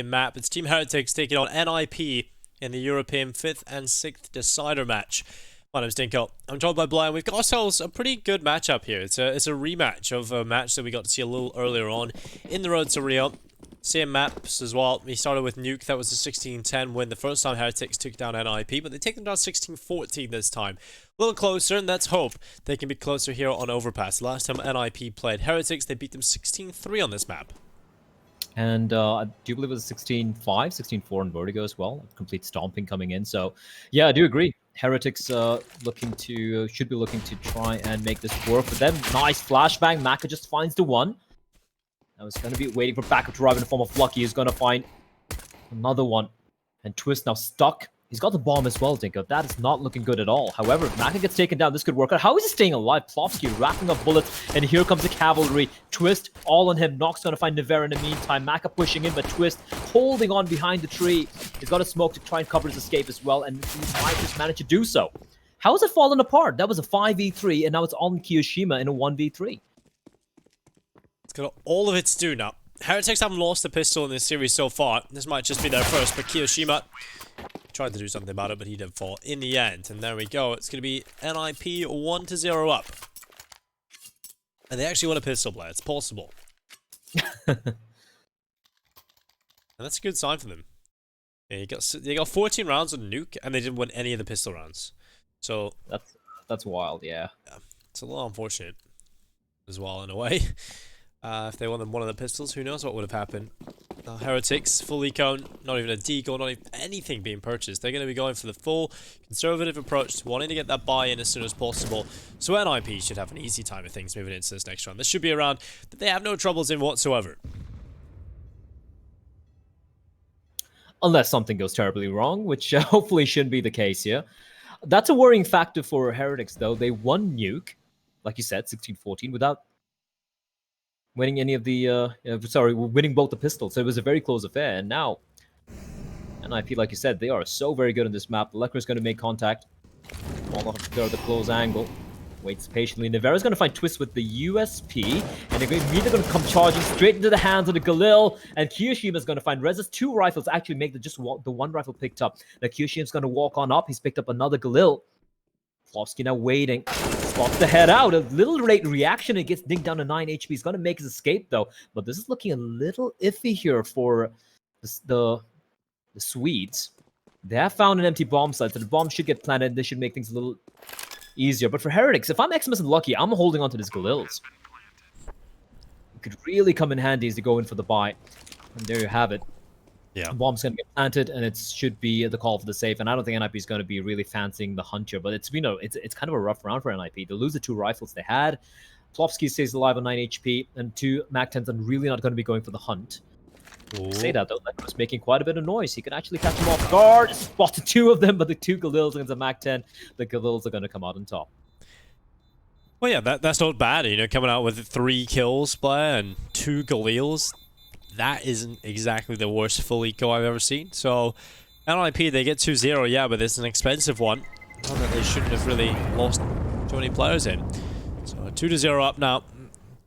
map. It's Team Heretics taking on NIP in the European 5th and 6th decider match. My name's Dinko. I'm joined by Blair. We've got ourselves a pretty good matchup here. It's a rematch of a match that we got to see a little earlier on in the road to Rio. Same maps as well. We started with Nuke. That was a 16-10 win the first time Heretics took down NIP, but they take them down 16-14 this time. A little closer, and let's hope they can be closer here on Overpass. Last time NIP played Heretics, they beat them 16-3 on this map. And I do believe it was 16-5, 16-4 in Vertigo as well. Complete stomping coming in. So, yeah, I do agree. Heretics should be looking to try and make this work for them. Nice flashbang. Maka just finds the one. Now he's going to be waiting for backup to arrive in the form of Lucky. He's going to find another one. And Twist now stuck. He's got the bomb as well, Dinko. That is not looking good at all. However, if Maka gets taken down, this could work out. How is he staying alive? Plofsky racking up bullets, and here comes the cavalry. Twist all on him. Nox going to find Nivera in the meantime. Maka pushing in, but Twist holding on behind the tree. He's got a smoke to try and cover his escape as well, and he might just manage to do so. How has it fallen apart? That was a 5v3, and now it's on Kiyoshima in a 1v3. It's got all of its due now. Heretics haven't lost a pistol in this series so far. This might just be their first, but Kiyoshima tried to do something about it, but he did fall in the end. And there we go. It's going to be NIP 1-0 up. And they actually want a pistol play. It's possible. And that's a good sign for them. Yeah, they got 14 rounds with Nuke, and they didn't win any of the pistol rounds. So that's wild, yeah. It's a little unfortunate as well, in a way. If they won one of the pistols, who knows what would have happened. Heretics, full econ, not even a deco, not even anything being purchased. They're going to be going for the full conservative approach, wanting to get that buy-in as soon as possible. So NIP should have an easy time of things moving into this next round. This should be a round that they have no troubles in whatsoever. Unless something goes terribly wrong, which hopefully shouldn't be the case here. That's a worrying factor for Heretics, though. They won Nuke, like you said, 16-14, without winning any of the, winning both the pistols. So it was a very close affair. And now, NIP, like you said, they are so very good on this map. Leclerc's going to make contact. Molotov to go to the close angle. Waits patiently. Nivera's going to find Twist with the USP. And they're immediately going to come charging straight into the hands of the Galil. And Kiyoshima's going to find Rez's 2 rifles. Actually make the one rifle picked up. Now Kiyoshima's going to walk on up. He's picked up another Galil. Plofsky now waiting. Spots the head out. A little late reaction. It gets dinged down to 9 HP. He's going to make his escape, though. But this is looking a little iffy here for the Swedes. They have found an empty bomb site, so the bomb should get planted. This should make things a little easier. But for Heretics, if I'm Xmas and Lucky, I'm holding on to this Galils. It could really come in handy as they go in for the buy. And there you have it. Yeah. The bomb's going to get planted, and it should be the call for the safe. And I don't think NIP is going to be really fancying the hunt here, but it's it's kind of a rough round for NIP. They lose the 2 rifles they had. Plofsky stays alive on 9 HP, and 2 MAC-10s are really not going to be going for the hunt. Say that though, Leclerc's making quite a bit of noise. He can actually catch them off guard. Spotted 2 of them, but the 2 Galils against a MAC-10, the Galils are going to come out on top. Well, yeah, that's not bad. You know, coming out with 3 kills, Blair, and 2 Galils. That isn't exactly the worst full eco I've ever seen. So, NIP, they get 2-0, yeah, but it's an expensive one. One that they shouldn't have really lost too many players in. So, 2-0 up now.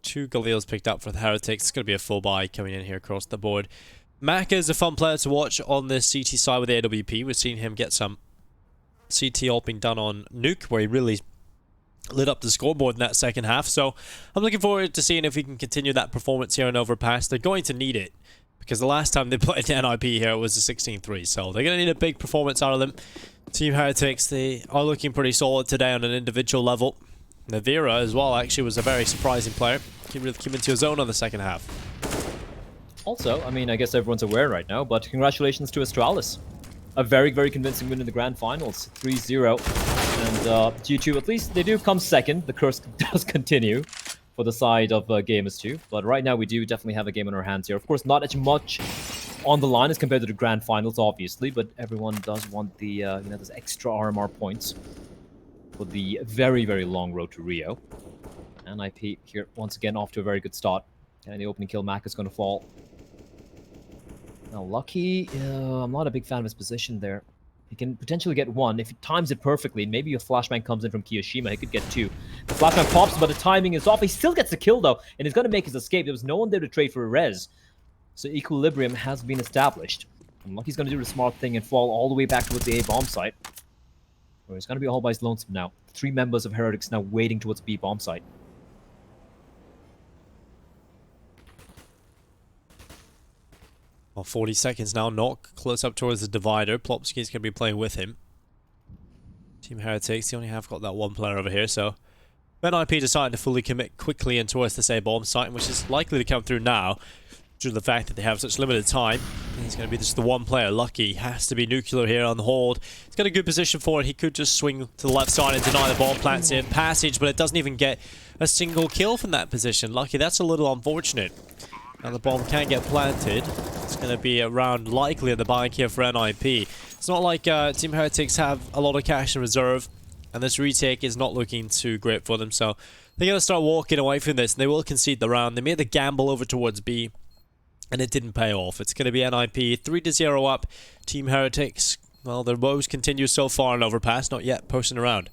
2 Galils picked up for the Heretics. It's going to be a full buy coming in here across the board. Maka is a fun player to watch on this CT side with the AWP. We've seen him get some CT ulting done on Nuke, where he really lit up the scoreboard in that second half. So I'm looking forward to seeing if we can continue that performance here in Overpass. They're going to need it, because the last time they played NIP here it was a 16-3. So they're going to need a big performance out of them. Team Heretics, they are looking pretty solid today on an individual level. Nivera as well actually was a very surprising player. He really came into his own on the second half. Also, I mean, I guess everyone's aware right now, but congratulations to Astralis. A very, very convincing win in the grand finals, 3-0. And G2, at least they do come second. The curse does continue for the side of Gamers 2. But right now we do definitely have a game in our hands here. Of course, not as much on the line as compared to the grand finals, obviously. But everyone does want the, those extra RMR points for the very, very long road to Rio. And NIP here, once again, off to a very good start. And the opening kill, Mac is going to fall. Now, Lucky, I'm not a big fan of his position there. He can potentially get 1. If he times it perfectly, maybe a flashbang comes in from Kiyoshima, he could get 2. The flashbang pops, but the timing is off. He still gets the kill, though, and he's going to make his escape. There was no one there to trade for a res. So equilibrium has been established. And Lucky's going to do the smart thing and fall all the way back towards the A bomb site. Where he's going to be all by his lonesome now. 3 members of Heretics now waiting towards B bomb site. Well, 40 seconds now. Knock close up towards the divider. Plopsky's going to be playing with him. Team Heretics, they only have got that one player over here, so NIP decided to fully commit quickly in towards this A bomb site, which is likely to come through now due to the fact that they have such limited time. He's going to be just the one player. Lucky has to be nuclear here on the hold. He's got a good position for it. He could just swing to the left side and deny the bomb plants in passage, but it doesn't even get a single kill from that position. Lucky, that's a little unfortunate. Now the bomb can get planted. It's going to be around likely at the bank here for NIP. It's not like Team Heretics have a lot of cash in reserve, and this retake is not looking too great for them, so they're going to start walking away from this, and they will concede the round. They made the gamble over towards B, and it didn't pay off. It's going to be NIP 3-0 up. Team Heretics, well, their woes continue so far in Overpass, not yet posting around.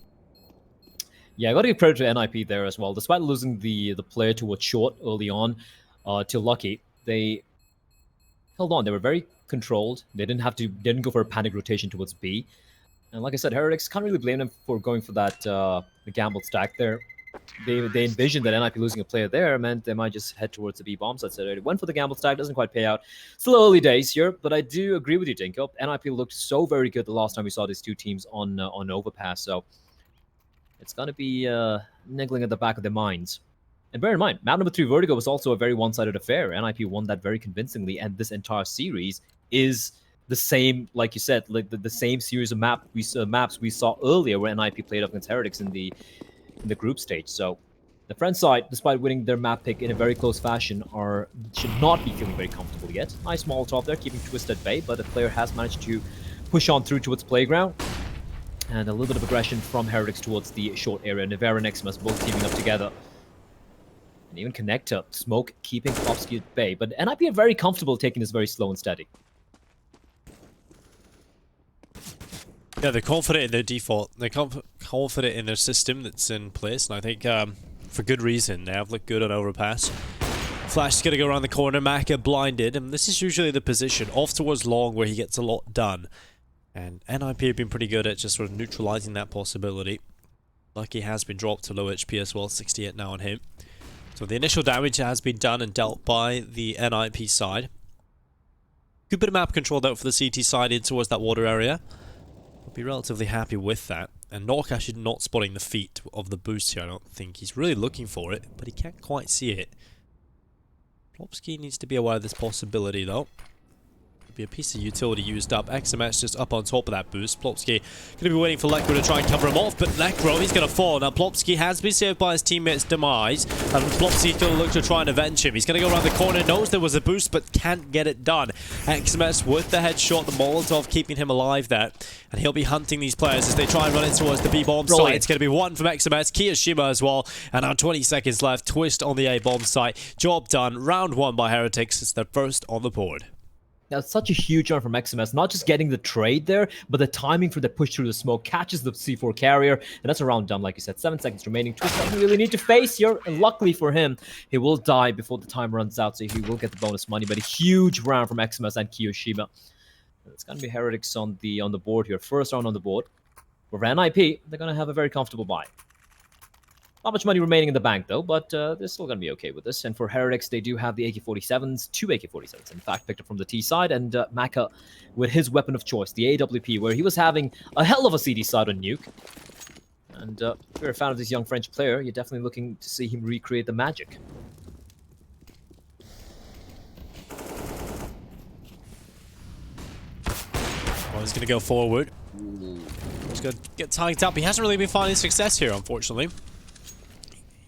Yeah, I got to give credit to NIP there as well. Despite losing the player towards short early on to Lucky, they held on. They were very controlled. They didn't go for a panic rotation towards B. And like I said, Heretics can't really blame them for going for that the gambled stack there. They envisioned that NIP losing a player there meant they might just head towards the B bomb site. So they went for the gambled stack. Doesn't quite pay out. Still early days here, but I do agree with you, Dinko. NIP looked so very good the last time we saw these two teams on Overpass. So it's going to be niggling at the back of their minds. And bear in mind, map number 3 Vertigo was also a very one-sided affair. NIP won that very convincingly, and this entire series is the same, like you said, like the same series of maps we saw earlier where NIP played up against Heretics in the group stage. So the friend side, despite winning their map pick in a very close fashion, should not be feeling very comfortable yet. Nice Molotov there, keeping Twist at bay, but the player has managed to push on through towards playground. And a little bit of aggression from Heretics towards the short area. Nevera and Eximus both teaming up together. And even Connector, Smoke keeping Plopsky at bay. But NIP are very comfortable taking this very slow and steady. Yeah, they're confident in their default. They're confident in their system that's in place. And I think for good reason. They have looked good on Overpass. Flash is going to go around the corner. Maka blinded. And this is usually the position off towards long where he gets a lot done. And NIP have been pretty good at just sort of neutralizing that possibility. Lucky has been dropped to low HP as well. 68 now on him. So the initial damage has been done and dealt by the NIP side. Good bit of map control though for the CT side in towards that water area. I'll be relatively happy with that. And Nork actually not spotting the feet of the boost here, I don't think. He's really looking for it, but he can't quite see it. Plopsky needs to be aware of this possibility though. Be a piece of utility used up. XMS just up on top of that boost. Plopsky going to be waiting for Necro to try and cover him off, but Necro, he's going to fall. Now Plopsky has been saved by his teammate's demise, and Plopsky's going to look to try and avenge him. He's going to go around the corner, knows there was a boost, but can't get it done. XMS with the headshot, the Molotov keeping him alive there, and he'll be hunting these players as they try and run in towards the B-bomb site. It's going to be one from XMS, Kiyashima as well, and now 20 seconds left. Twist on the A-bomb site. Job done. Round 1 by Heretics. It's their first on the board. That's such a huge run from XMS, not just getting the trade there, but the timing for the push through the smoke, catches the C4 carrier, and that's a round done, like you said. 7 seconds remaining. Twist doesn't really need to face here, and luckily for him, he will die before the time runs out, so he will get the bonus money, but a huge round from XMS and Kiyoshima. It's going to be Heretics on the board here. First round on the board. For NIP, they're going to have a very comfortable buy. Not much money remaining in the bank, though, but they're still going to be okay with this. And for Heretics, they do have the AK-47s, 2 AK-47s, in fact, picked up from the T side, and Maka with his weapon of choice, the AWP, where he was having a hell of a CD side on Nuke. And if you're a fan of this young French player, you're definitely looking to see him recreate the magic. Well, he's going to go forward. He's going to get tagged up. He hasn't really been finding success here, unfortunately.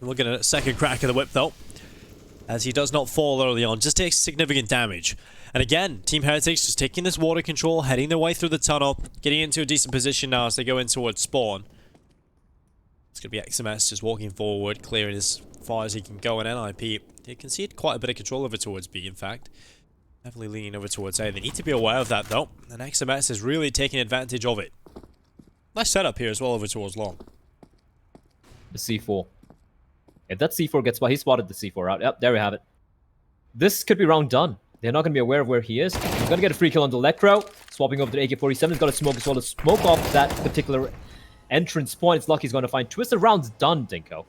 We'll get a second crack of the whip though, as he does not fall early on, just takes significant damage. And again, Team Heretics just taking this water control, heading their way through the tunnel, getting into a decent position now as they go in towards spawn. It's going to be XMS just walking forward, clearing as far as he can go, and NIP, they concede quite a bit of control over towards B, in fact. Heavily leaning over towards A. They need to be aware of that though, and XMS is really taking advantage of it. Nice setup here as well over towards long. The C4. If that C4 gets spotted, he spotted the C4 out. Yep, there we have it. This could be round done. They're not going to be aware of where he is. He's going to get a free kill on the Electro. Swapping over to AK-47. He's got to smoke as well to smoke off that particular entrance point. It's lucky he's going to find Twisted round's done, Dinko.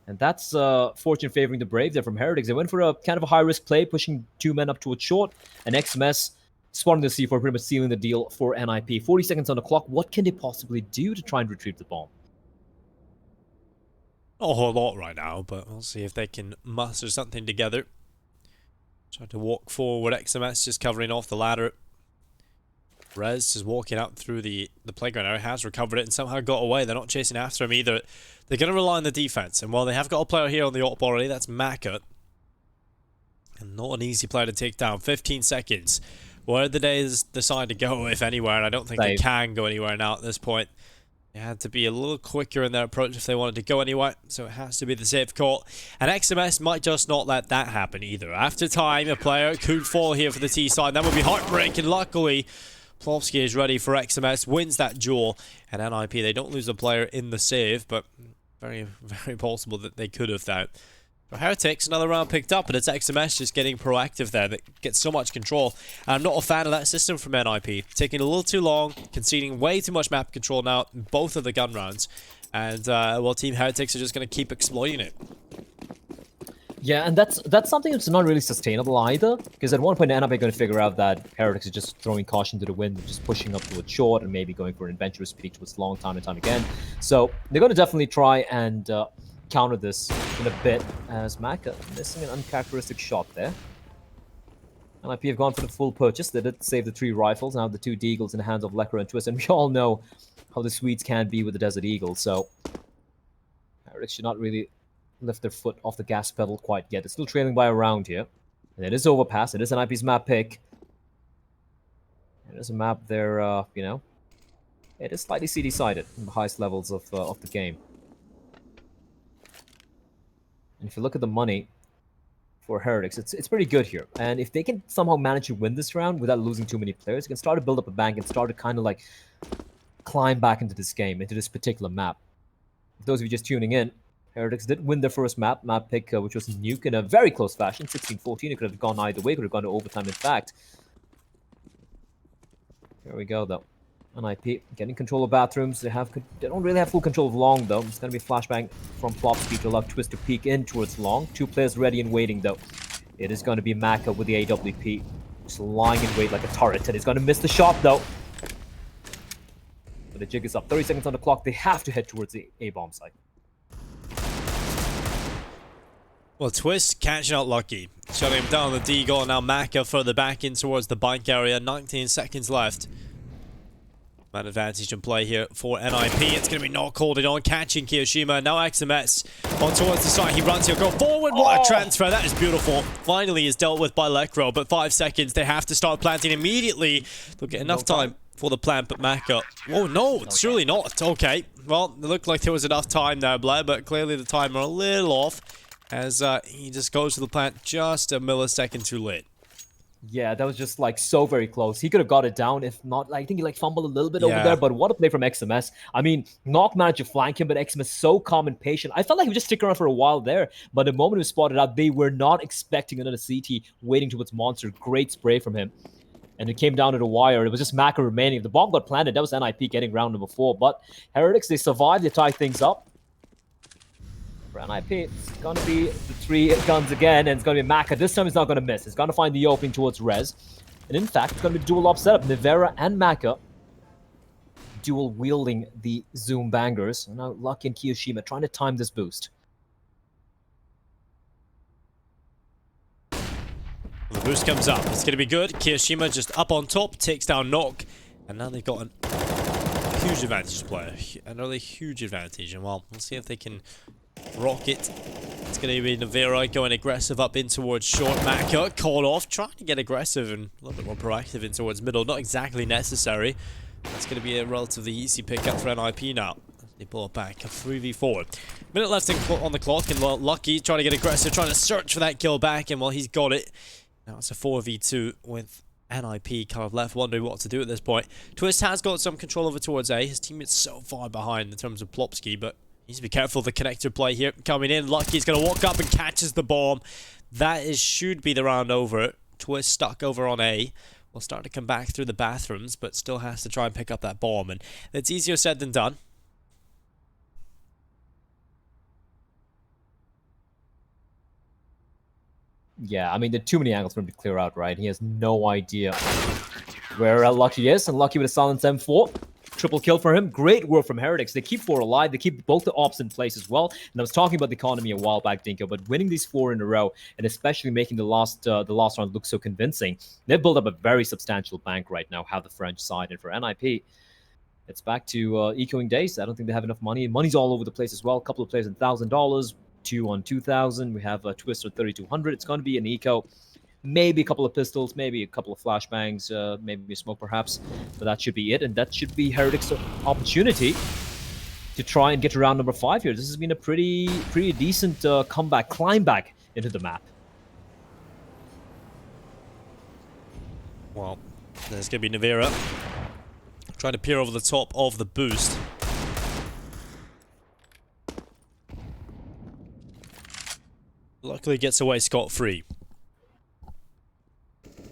And that's fortune favoring the Braves there from Heretics. They went for a kind of a high-risk play, pushing 2 men up towards short. And XMS spawning the C4, pretty much sealing the deal for NIP. 40 seconds on the clock. What can they possibly do to try and retrieve the bomb? Not a whole lot right now, but we'll see if they can muster something together. Try to walk forward. XMS just covering off the ladder. Rez is walking up through the playground area, has recovered it and somehow got away. They're not chasing after him either. They're going to rely on the defense. And while they have got a player here on the AWP already, that's Maka. And not an easy player to take down. 15 seconds. Where did they decide to go, if anywhere? And I don't think they can go anywhere now at this point. They had to be a little quicker in their approach if they wanted to go anywhere, so it has to be the safe call. And XMS might just not let that happen either. After time, a player could fall here for the T side. That would be heartbreaking. Luckily, Plofsky is ready for XMS, wins that duel. And NIP, they don't lose a player in the save, but very, very possible that they could have that. For Heretics, another round picked up, and it's XMS just getting proactive there. That gets so much control. And I'm not a fan of that system from NIP. Taking a little too long, conceding way too much map control now in both of the gun rounds. And, well, Team Heretics are just going to keep exploiting it. Yeah, and that's something that's not really sustainable either. Because at one point, NIP are going to figure out that Heretics are just throwing caution to the wind, just pushing up towards short, and maybe going for an adventurous peek towards long time and time again. So they're going to definitely try and counter this in a bit, as Maka missing an uncharacteristic shot there. NIP have gone for the full purchase. They did save the 3 rifles, now the 2 Deagles in the hands of Lekra and Twist, and we all know how the Swedes can be with the Desert Eagle, so Heretics should not really lift their foot off the gas pedal quite yet. They're still trailing by a round here, and it is Overpass. It is NIP's map pick. It is a map there, you know, it is slightly CD-sided in the highest levels of the game. And if you look at the money for Heretics, it's pretty good here. And if they can somehow manage to win this round without losing too many players, they can start to build up a bank and start to kind of like climb back into this game, into this particular map. For those of you just tuning in, Heretics did win their first map pick, which was Nuke, in a very close fashion, 16-14. It could have gone either way, could have gone to overtime, in fact. Here we go, though. NIP getting control of bathrooms. They don't really have full control of long, though. It's going to be flashbang from Plopsky to allow Twist to peek in towards long. 2 players ready and waiting, though. It is going to be Maka with the AWP, just lying in wait like a turret, and he's going to miss the shot, though. But the jig is up. 30 seconds on the clock. They have to head towards the A-bomb site. Well, Twist catching out lucky. Shutting him down the Deagle, and now Maka further back in towards the bank area. 19 seconds left. Man advantage in play here for NIP. It's going to be not called it on. Catching Kiyoshima. Now XMS on towards the side. He runs. He'll go forward. What a transfer. That is beautiful. Finally is dealt with by Lekro. But 5 seconds. They have to start planting immediately. They'll get enough time for the plant. But Maka. Oh, no. It's surely not. Okay. Well, it looked like there was enough time there, Blair. But clearly the timer a little off. As he just goes to the plant just a millisecond too late. Yeah, that was just like so very close. He could have got it down, if not, I think he like fumbled a little bit over there, but what a play from XMS. I mean, Knock managed to flank him, but XMS so calm and patient. I felt like he would just stick around for a while there, but the moment he was spotted out, they were not expecting another CT waiting towards Monster. Great spray from him. And it came down to the wire. It was just Maka remaining. If the bomb got planted, that was NIP getting round number 4. But Heretics, they survived, they tied things up. For NIP, it's going to be the 3 guns again, and it's going to be Maka. This time he's not going to miss. He's going to find the opening towards Rez. And in fact, it's going to be dual op setup. Nivera and Maka dual wielding the Zoom bangers. And now Lucky and Kiyoshima trying to time this boost. The boost comes up. It's going to be good. Kiyoshima just up on top, takes down Knock. And now they've got a huge advantage player. Another huge advantage. And well, we'll see if they can rock it. It's going to be Navera going aggressive up in towards short. Maka called off, trying to get aggressive and a little bit more proactive in towards middle. Not exactly necessary. That's going to be a relatively easy pickup for NIP now. They pull it back, a 3v4. Minute left on the clock, and Lucky trying to get aggressive, trying to search for that kill back, and well, he's got it. Now it's a 4v2 with NIP kind of left wondering what to do at this point. Twist has got some control over towards A. His teammate's so far behind in terms of Plopsky, but needs to be careful of the connector play here. Coming in, Lucky's going to walk up and catches the bomb. That should be the round over. Twist stuck over on A. Will start to come back through the bathrooms, but still has to try and pick up that bomb. And it's easier said than done. Yeah, I mean, there are too many angles for him to clear out, right? He has no idea where Lucky is, and Lucky with a silent M4. Triple kill for him. Great work from Heretics. They keep 4 alive. They keep both the ops in place as well. And I was talking about the economy a while back, Dinko, but winning these 4 in a row, and especially making the last round look so convincing, they've built up a very substantial bank right now, how the French side. And for NIP, it's back to ecoing days. I don't think they have enough money. Money's all over the place as well. A couple of players at $1,000, 2 on 2,000. We have a Twister 3,200. It's going to be an eco. Maybe a couple of pistols, maybe a couple of flashbangs, maybe a smoke perhaps, but that should be it, and that should be Heretics' opportunity to try and get to round number 5 here. This has been a pretty decent comeback, climb back into the map. Well, there's going to be Navira trying to peer over the top of the boost. Luckily gets away scot-free.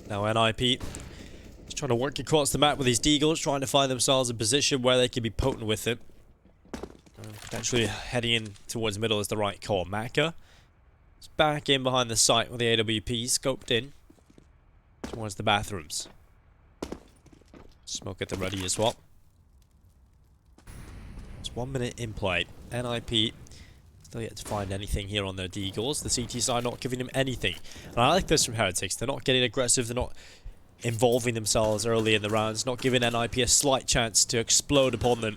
Now NIP is trying to work across the map with these deagles, trying to find themselves a position where they can be potent with it. Potentially heading in towards middle is the right call. Maka is back in behind the site with the AWP, scoped in towards the bathrooms. Smoke at the ready as well. It's 1 minute in play. NIP still yet to find anything here on their deagles. The CT side not giving them anything. And I like this from Heretics. They're not getting aggressive. They're not involving themselves early in the rounds. Not giving NIP a slight chance to explode upon them.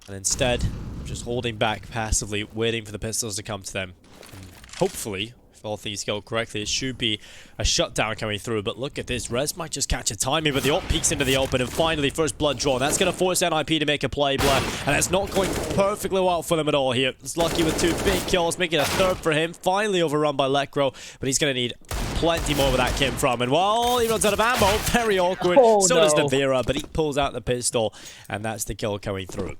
And instead, just holding back passively, waiting for the pistols to come to them. And hopefully, if all things go correctly, it should be a shutdown coming through. But look at this. Rez might just catch a timing, but the ult peeks into the open. And finally, first blood drawn. That's going to force NIP to make a play, blood. And it's not going perfectly well for them at all here. It's Lucky with 2 big kills, making a 3rd for him. Finally overrun by Lekro, but he's going to need plenty more where that came from. And while he runs out of ammo, very awkward. So does Navira, but he pulls out the pistol, and that's the kill coming through.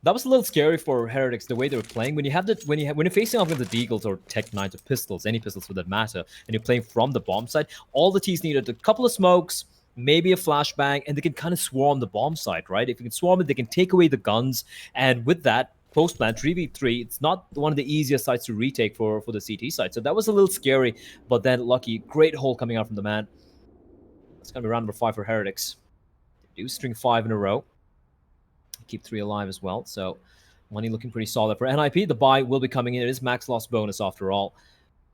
That was a little scary for Heretics, the way they were playing. When you're facing off with the Deagles or Tech 9s or pistols, any pistols for that matter, and you're playing from the bomb side, all the T's needed a couple of smokes, maybe a flashbang, and they can kind of swarm the bomb side, right? If you can swarm it, they can take away the guns, and with that, post-plant 3v3, it's not one of the easiest sites to retake for the CT side. So that was a little scary, but then Lucky, great hole coming out from the man. That's going to be round number 5 for Heretics. They do string 5 in a row. Keep 3 alive as well, so money looking pretty solid for NIP. The buy will be coming in. It is max loss bonus after all,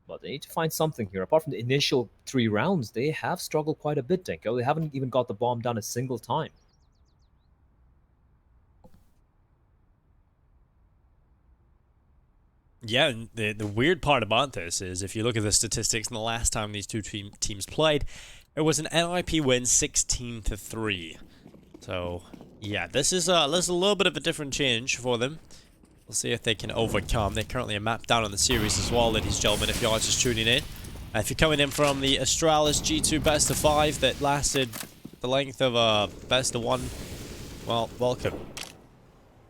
but they need to find something here. Apart from the initial 3 rounds, they have struggled quite a bit, Dinko. They haven't even got the bomb down a single time. Yeah, and the weird part about this is if you look at the statistics, and the last time these two teams played, it was an NIP win 16-3. So yeah, this is a little bit of a different change for them. We'll see if they can overcome. They're currently a map down on the series as well, ladies and gentlemen, if you are just tuning in. If you're coming in from the Astralis G2 best of 5 that lasted the length of a best of 1, well, welcome.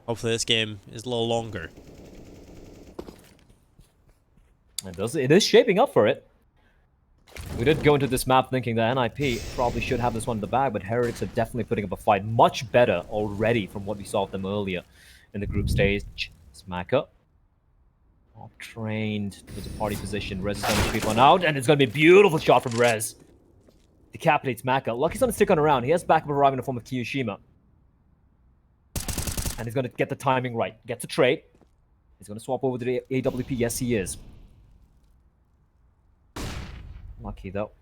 Hopefully this game is a little longer. It is shaping up for it. We did go into this map thinking that NIP probably should have this one in the bag, but Heretics are definitely putting up a fight. Much better already from what we saw of them earlier in the group stage. Smacker. Trained towards a party position. Rez is going to shoot one out, and it's going to be a beautiful shot from Rez. Decapitates Maka. Lucky's going to stick on around. He has backup arriving in the form of Kiyoshima. And he's going to get the timing right. Gets a trade. He's going to swap over to the AWP. Yes, he is. Lucky though.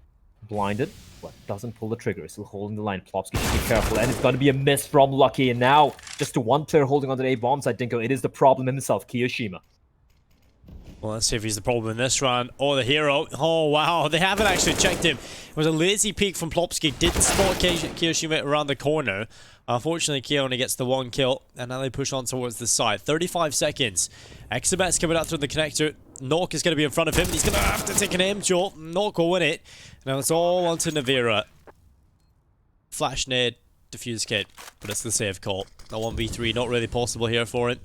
Blinded, but doesn't pull the trigger. He's still holding the line. Plopsky should be careful, and it's going to be a miss from Lucky. And now, just to one player holding onto the A-bomb side, Dinko, it is the problem himself, Kiyoshima. Well, let's see if he's the problem in this round, or the hero. Oh, wow, they haven't actually checked him. It was a lazy peek from Plopsky. Didn't spot Kiyoshima around the corner. Unfortunately, Kyo only gets the 1 kill, and now they push on towards the side. 35 seconds. Exabet's coming out through the connector. Nok is going to be in front of him. He's going to have to take an aim shot. Nok will win it. Now it's all onto Navira. Flash nade, defuse kit, but it's the save call. A 1v3, not really possible here for him.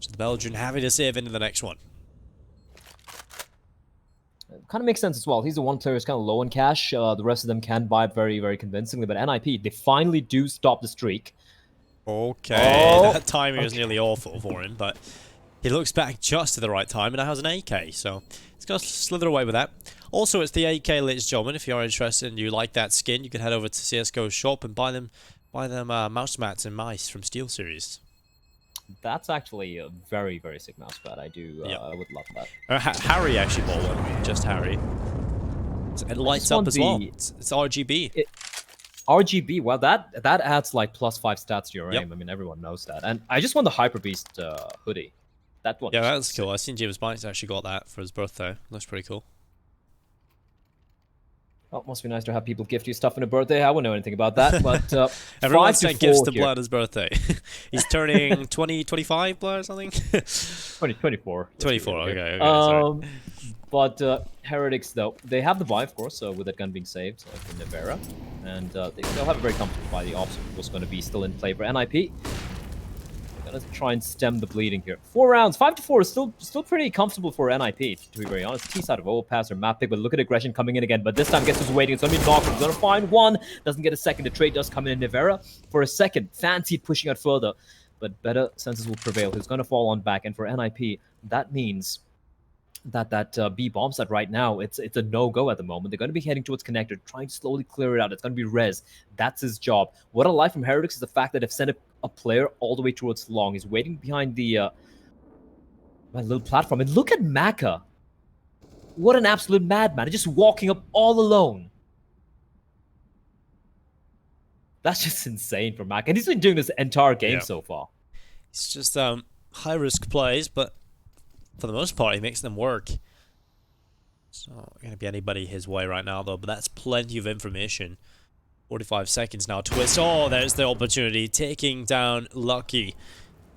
So the Belgian having to save into the next one. kind of makes sense as well. He's the one player who's kind of low on cash. The rest of them can buy it very, very convincingly. But NIP, they finally do stop the streak. Okay, that timing was nearly awful for him, but he looks back just at the right time and now has an AK, so he's going to slither away with that. Also, it's the AK, ladies and gentlemen. If you're interested and you like that skin, you can head over to CSGO shop and buy them mouse mats and mice from SteelSeries. That's actually a very, very sick mouse pad. I would love that. Harry actually bought one, just Harry. It lights up as well. It's RGB. RGB, well, that adds like +5 stats to your aim. I mean, everyone knows that. And I just want the Hyper Beast hoodie. That one. Yeah, that's cool. I've seen James Mike's actually got that for his birthday. Looks pretty cool. Well, it must be nice to have people gift you stuff on a birthday. I wouldn't know anything about that, but everyone sent gifts to Blood his birthday. He's turning 25, Blood, or something? 24. 24, okay, sorry. But Heretics, though, they have the buy, of course, with that gun being saved from Nevera. And they'll have a very comfortable buy. The option was going to be still in play for NIP. Let's try and stem the bleeding here. 4 rounds, 5-4 is still pretty comfortable for NIP, to be very honest. T side of Overpass or map pick, but look at aggression coming in again. But this time, guess who's waiting? It's going to be Knock. He's going to find one. Doesn't get a second. The trade does come in Nevera for a second. Fancy pushing out further, but better senses will prevail. He's going to fall on back, and for NIP, that means that B bomb site right now, it's a no-go at the moment. They're going to be heading towards connector, trying to slowly clear it out. It's going to be Rez. That's his job. What I like from Heretics is the fact that they've sent a player all the way towards long. He's waiting behind the my little platform. And look at Maka. What an absolute madman. He's just walking up all alone. That's just insane for Maka. And he's been doing this entire game so far. It's just high-risk plays, but for the most part, he makes them work. It's not going to be anybody his way right now, though, but that's plenty of information. 45 seconds now. Twist. Oh, there's the opportunity. Taking down Lucky.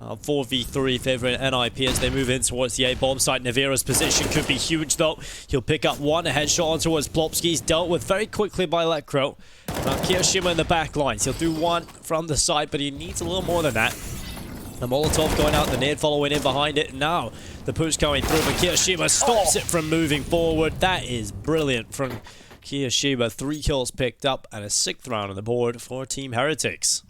4v3 favoring NIP as they move in towards the A-bomb site. Nevera's position could be huge, though. He'll pick up one. A headshot on towards Plopsky. He's dealt with very quickly by Lekro. Now, Kirishima in the back lines. He'll do one from the side, but he needs a little more than that. The Molotov going out, the nade following in behind it. Now, the push going through, but Kirishima stops it from moving forward. That is brilliant from Kirishima. 3 kills picked up and a 6th round on the board for Team Heretics.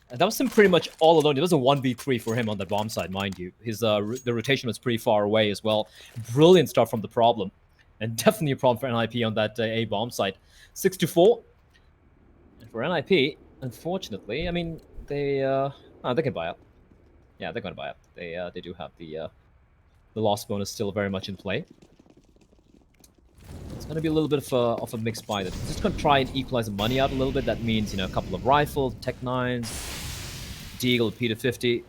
That was him pretty much all alone. It was a 1v3 for him on that bomb side, mind you. The rotation was pretty far away as well. Brilliant start from the problem. And definitely a problem for NIP on that A bomb site. 6-4. And for NIP, unfortunately, I mean, they can buy up. Yeah, they're going to buy up. They do have the loss bonus still very much in play. It's going to be a little bit of a mixed buy. They're just going to try and equalize the money out a little bit. That means, a couple of rifles, Tech 9s, Deagle, P250.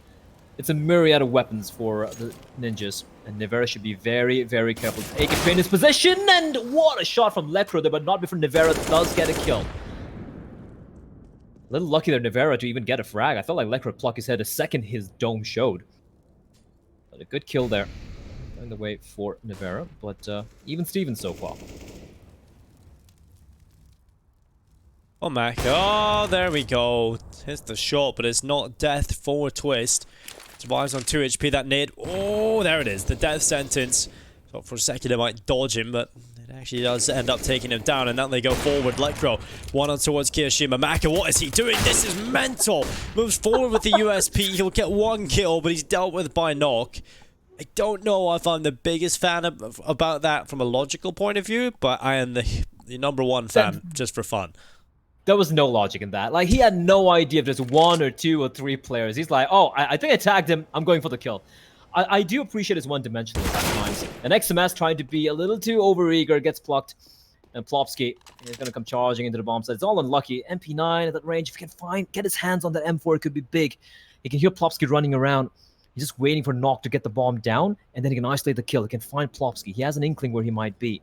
It's a myriad of weapons for the ninjas. And Nevera should be very, very careful. AK train his position, and what a shot from Lekro there, but not before Nevera does get a kill. A little lucky there, Nevera, to even get a frag. I felt like Lekro plucked his head the second his dome showed. But a good kill there. Going the way for Nevera, but even Stevens so far. Oh, Mac. Oh, there we go. Hits the shot, but it's not death for Twist. Survives on 2 HP, that nade. Oh, there it is. The death sentence. Thought for a second it might dodge him, but it actually does end up taking him down, and now they go forward. Lekro, one on towards Kirishima. Maka, what is he doing? This is mental. Moves forward with the USP. He'll get 1 kill, but he's dealt with by knock. I don't know if I'm the biggest fan about that from a logical point of view, but I am the #1 fan just for fun. There was no logic in that. Like, he had no idea if there's 1 or 2 or 3 players. He's like, oh, I think I tagged him. I'm going for the kill. I do appreciate his one-dimensional at times. And XMS trying to be a little too overeager, gets plucked. And Plopsky is going to come charging into the bomb site. It's all unlucky. MP9 at that range. If he can get his hands on that M4, it could be big. You can hear Plopsky running around. He's just waiting for Knock to get the bomb down, and then he can isolate the kill. He can find Plopsky. He has an inkling where he might be.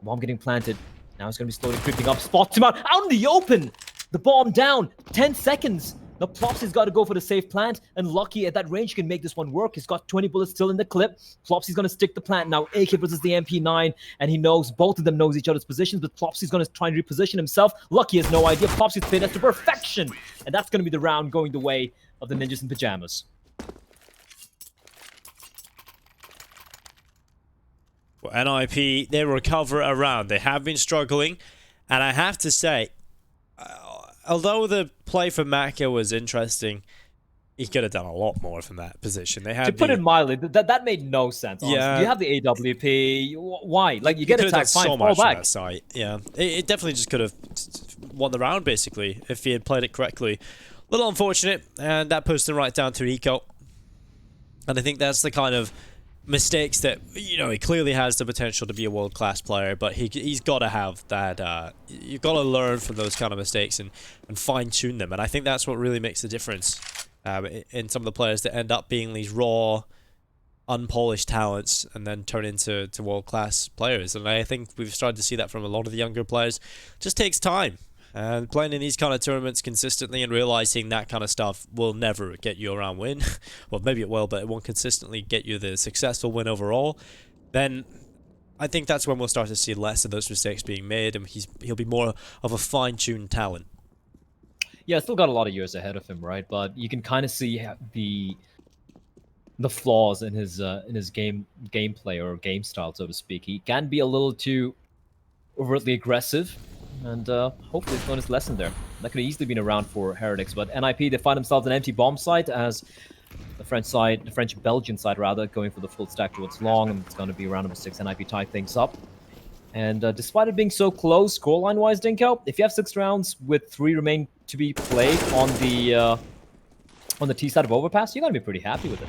Bomb getting planted. Now he's going to be slowly creeping up. Spots him out in the open. The bomb down. 10 seconds. Now Plopsy's got to go for the safe plant, and Lucky at that range can make this one work. He's got 20 bullets still in the clip. Plopsy's going to stick the plant. Now AK versus the MP9, and he knows, both of them knows each other's positions, but Plopsy's going to try and reposition himself. Lucky has no idea. Plopsy's played that to perfection, and that's going to be the round going the way of the Ninjas in Pyjamas. Well, NIP, they recover around. They have been struggling, and I have to say, although the play for Maka was interesting, he could have done a lot more from that position. They had To put it mildly, that made no sense, honestly. Yeah. You have the AWP, why? Like, you He get could have done attacked, fine, so fall much from back. that site. Yeah, it definitely just could have won the round, basically, if he had played it correctly. A little unfortunate, and that pushed him right down to Eco. And I think that's the kind of mistakes that, you know, he clearly has the potential to be a world-class player, but he's got to have that, you've got to learn from those kind of mistakes and fine-tune them. And I think that's what really makes the difference in some of the players that end up being these raw, unpolished talents and then turn into world-class players. And I think we've started to see that from a lot of the younger players. It just takes time. And playing in these kind of tournaments consistently and realizing that kind of stuff will never get you a round win. Well, maybe it will, but it won't consistently get you the successful win overall. Then I think that's when we'll start to see less of those mistakes being made, and he'll be more of a fine-tuned talent. Yeah, still got a lot of years ahead of him, right? But you can kind of see the flaws in his gameplay or game style, so to speak. He can be a little too overtly aggressive, and hopefully it's learned his lesson there. That could have easily been around for Heretics, but NIP, they find themselves an empty bomb site as the French-Belgian side rather, going for the full stack towards long, and it's going to be round number 6. NIP tie things up. And despite it being so close, scoreline-wise, Dinko, if you have 6 rounds with 3 remain to be played on the T side of Overpass, you're going to be pretty happy with it.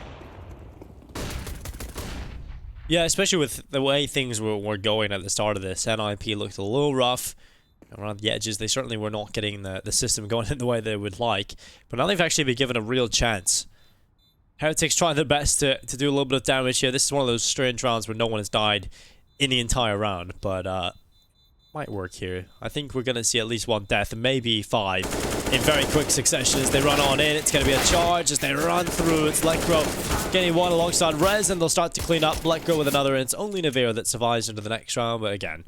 Yeah, especially with the way things were going at the start of this. NIP looked a little rough around the edges. They certainly were not getting the system going in the way they would like. But now they've actually been given a real chance. Heretics trying their best to do a little bit of damage here. This is one of those strange rounds where no one has died in the entire round. But might work here. I think we're going to see at least 1 death and maybe 5 in very quick succession as they run on in. It's going to be a charge as they run through. It's Lekro getting one alongside Rez, and they'll start to clean up. Lekro with another, and it's only Nevera that survives into the next round, but again,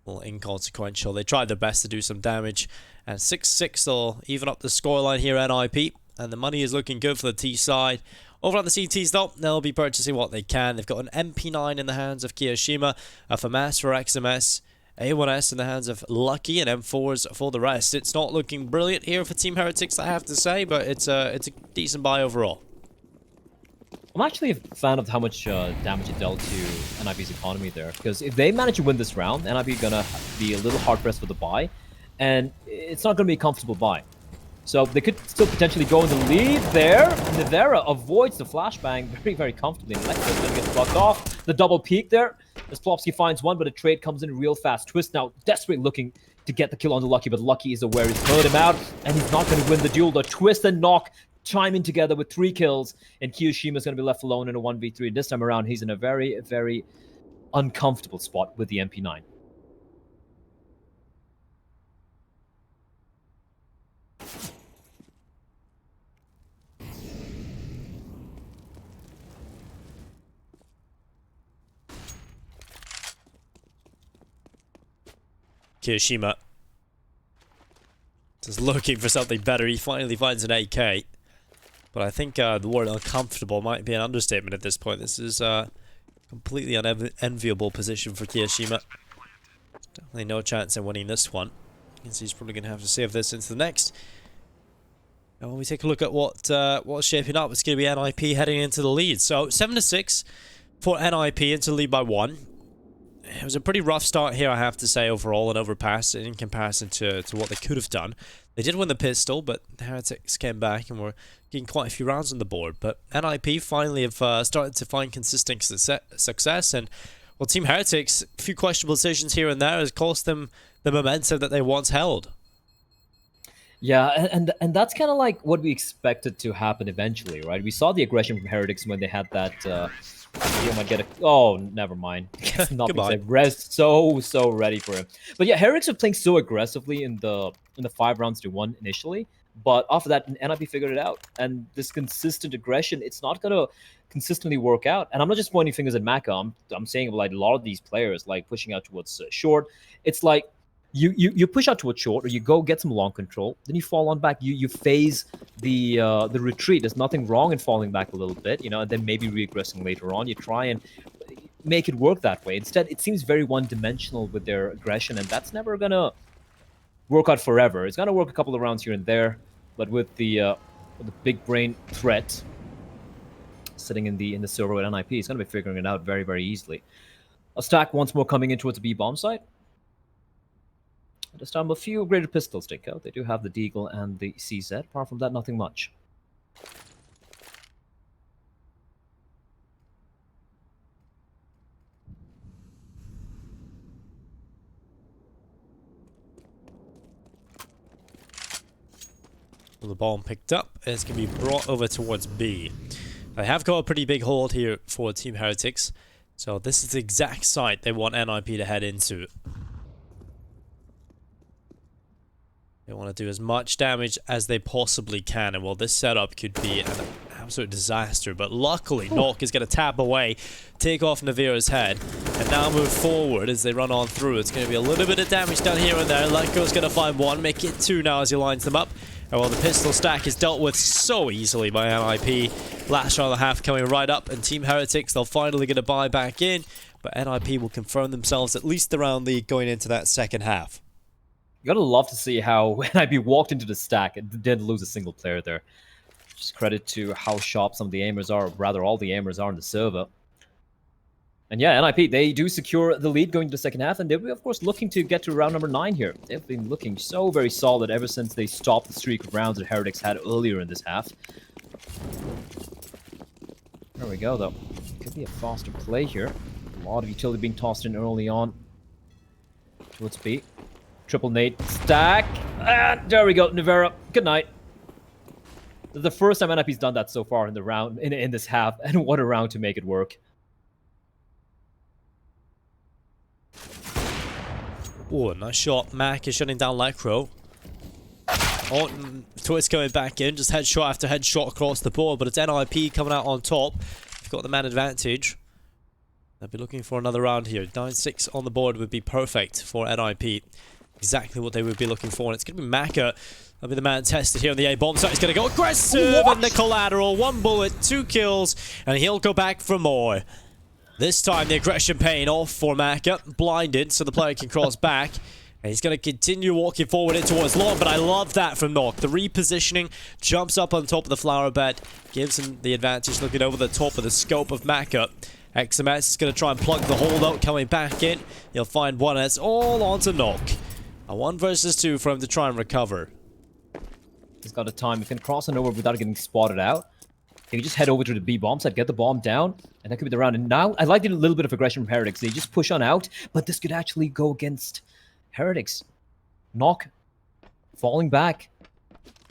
a little inconsequential. They tried their best to do some damage, and 6-6 will even up the scoreline here at NIP, and the money is looking good for the T side. Over on the CTs, though, they'll be purchasing what they can. They've got an MP9 in the hands of Kiyoshima, a FAMAS for XMS, A1S in the hands of Lucky, and M4s for the rest. It's not looking brilliant here for Team Heretics, I have to say, but it's a decent buy overall. I'm actually a fan of how much damage it dealt to NIP's economy there, because if they manage to win this round, NIP are going to be a little hard-pressed for the buy, and it's not going to be a comfortable buy. So they could still potentially go in the lead there. Nevera avoids the flashbang very, very comfortably. Lekro's going to get blocked off. The double peek there. As Plopsky finds one, but a trade comes in real fast. Twist now desperately looking to get the kill on the Lucky, but Lucky is aware he's heard him out, and he's not going to win the duel. The Twist and Knock chiming together with 3 kills, and Kiyoshima is going to be left alone in a 1v3. This time around, he's in a very, very uncomfortable spot with the MP9. Kiyoshima just looking for something better. He finally finds an AK. But I think the word uncomfortable might be an understatement at this point. This is a completely unenviable position for Kiyoshima. Definitely no chance in winning this one. Because he's probably going to have to save this into the next. And when we take a look at what's shaping up, it's going to be NIP heading into the lead. So 7-6 for NIP into the lead by 1. It was a pretty rough start here, I have to say, overall, and Overpass in comparison to what they could have done. They did win the pistol, but the Heretics came back and were getting quite a few rounds on the board. But NIP finally have started to find consistent success, and, well, Team Heretics, a few questionable decisions here and there has cost them the momentum that they once held. Yeah, and that's kind of like what we expected to happen eventually, right? We saw the aggression from Heretics when they had that... You might get a... Oh, never mind. Nothing. Rez so ready for him. But yeah, Heretics are playing so aggressively in the 5 rounds to 1 initially. But after that, NIP figured it out. And this consistent aggression, it's not going to consistently work out. And I'm not just pointing fingers at Maka. I'm saying like a lot of these players, like pushing out towards short. It's like you push out towards short, or you go get some long control, then you fall on back. You phase the retreat. There's nothing wrong in falling back a little bit, you know, and then maybe regressing later on. You try and make it work that way. Instead, it seems very one-dimensional with their aggression, and that's never gonna work out forever. It's gonna work a couple of rounds here and there, but with the big brain threat sitting in the server with NIP, he's gonna be figuring it out very, very easily. A stack once more coming in towards the B bomb site. This time, a few upgraded pistols take out. They do have the Deagle and the CZ. Apart from that, nothing much. Well, the bomb picked up, and it's going to be brought over towards B. They have got a pretty big hold here for Team Heretics, so this is the exact site they want NIP to head into. They want to do as much damage as they possibly can, and well, this setup could be an absolute disaster, but luckily Nok is going to tap away, take off Navira's head, and now move forward as they run on through. It's going to be a little bit of damage down here and there. Letgo's going to find one, make it two now as he lines them up. And well, the pistol stack is dealt with so easily by NIP. Last round of the half coming right up, and Team Heretics, they'll finally get a buy back in, but NIP will confirm themselves at least the round lead going into that second half. You gotta love to see how NIP walked into the stack and didn't lose a single player there. Just credit to how sharp some of the aimers are, or rather all the aimers are in the server. And yeah, NIP, they do secure the lead going to the second half, and they'll be, of course, looking to get to round number 9 here. They've been looking so very solid ever since they stopped the streak of rounds that Heretics had earlier in this half. There we go, though. Could be a faster play here. A lot of utility being tossed in early on towards B. Triple nade stack. And there we go, Navera. Good night. This is the first time NIP's done that so far in the round, in this half, and what a round to make it work. Oh, nice shot. Mac is shutting down Lecro. Oh, Twit's going back in, just headshot after headshot across the board, but it's NIP coming out on top. They've got the man advantage. They'll be looking for another round here. 9-6 on the board would be perfect for NIP. Exactly what they would be looking for, and it's going to be Maka. That'll be the man tested here on the A bomb site. He's going to go aggressive and the collateral. 1 bullet, 2 kills, and he'll go back for more. This time the aggression paying off for Maka. Blinded, so the player can cross back. And he's going to continue walking forward in towards long, but I love that from Nok. The repositioning, jumps up on top of the flower bed, gives him the advantage looking over the top of the scope of Maka. XMS is going to try and plug the hole out, coming back in. He'll find one, and it's all onto Nok. A 1 versus 2 for him to try and recover. He's got a time. He can cross and over without getting spotted out. He can just head over to the B bomb site, get the bomb down, and that could be the round. And now, I like a little bit of aggression from Heretics. They just push on out, but this could actually go against Heretics. Nok falling back.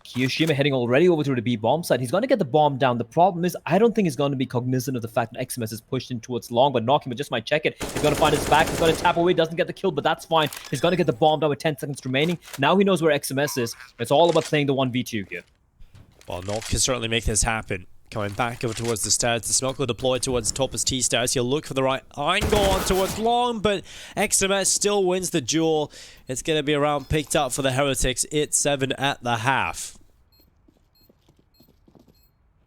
Kiyoshima heading already over to the B bomb site. He's going to get the bomb down. The problem is, I don't think he's going to be cognizant of the fact that XMS is pushed in towards long, but Nok just might check it. He's going to find his back. He's going to tap away. Doesn't get the kill, but that's fine. He's going to get the bomb down with 10 seconds remaining. Now he knows where XMS is. It's all about playing the 1v2 here. Well, Nok can certainly make this happen. Coming back over towards the stairs. The smoke will deploy towards the top of T stairs. He'll look for the right angle on towards long, but XMS still wins the duel. It's going to be a round picked up for the Heretics. It's 7 at the half.